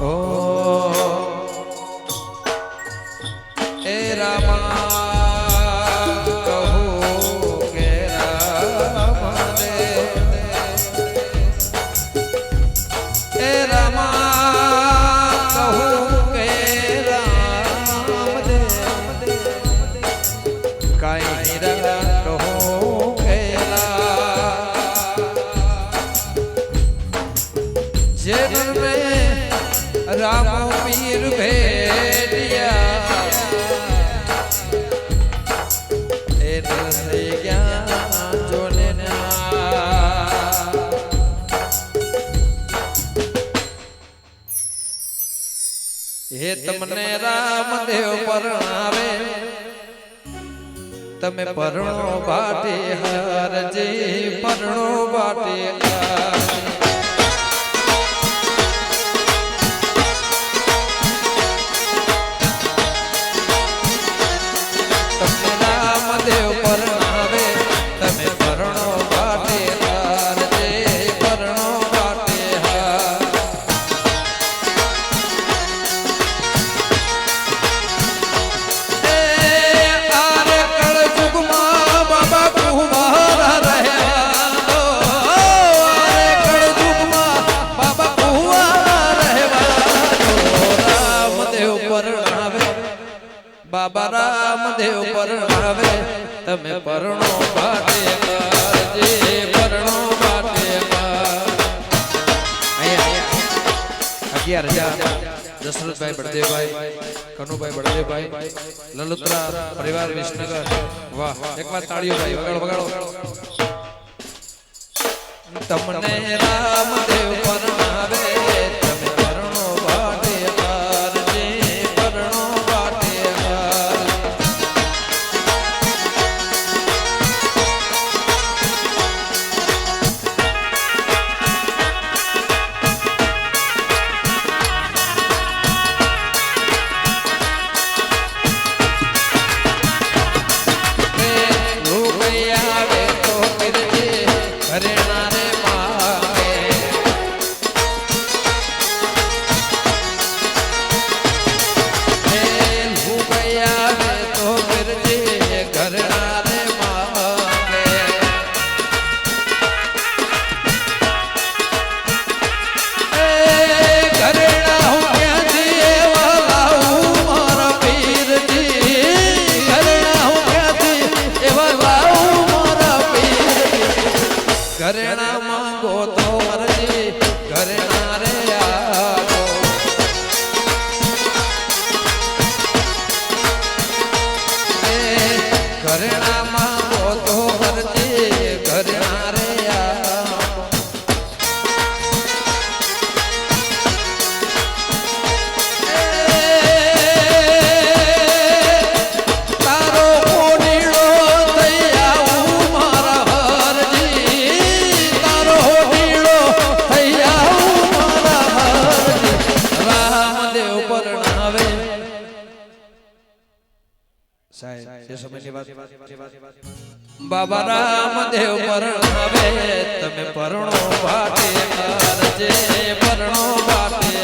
ઓ એ રામા કહું કે રામ દે એ રામા કહું કે રામ દે કાઈ રા કહું કે જેન में राम पीर भेटिया ए नसे ज्ञान जोने हे तमने रामदेव परणावे तमे परણો बाटे हरजे परણો बाटे बाबा रामदेव परणावे तमे परણો बाटे करजे परણો बाटे कर 11,000 दशरथभाई बड़देवभाई कनुभाई बड़देवभाई ललुत्रा परिवार विसनगर वाह एक बार ताड़ियों भाई वगाड़ो वगाड़ो तमने रामदेव परणावे तमे परણો बाटे करजे परણો बाटे घरेणा मांगो तो मरजी घरेणा रे आओ घरेणा मांगो तो मरजी घरेणा रे आओ तारो कोनीड़ो थैया मारा हरजी बाबा रामदेव परणावे तमे परણો बाटे करजे परણો बाटे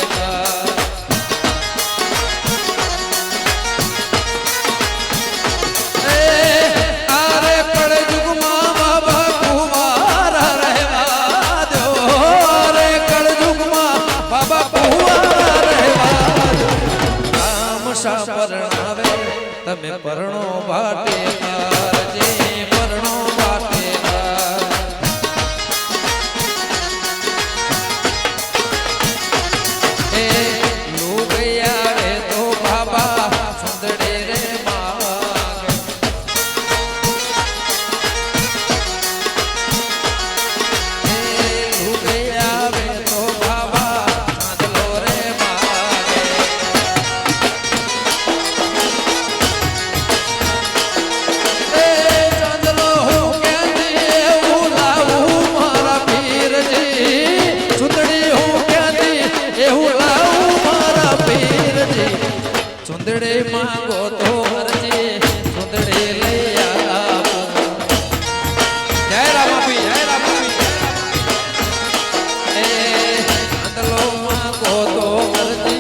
आरे कड़े जुग मां बाबा कुमारा रहवा दो रे कड़े जुग मां बाबा कुमारा रहवा दो राम सा परणावे तमे परણો बाटे करजे परણો बाटे ए लोग आवे तो बाबा सुंदड़े रे मांगे ए लोग आवे तो बाबा चांदलो रे मांगे सुंदड़े मांगो तो मरजी सुंदड़े ले आओ जय रामापी ए अंदलो मांगो तो मरजी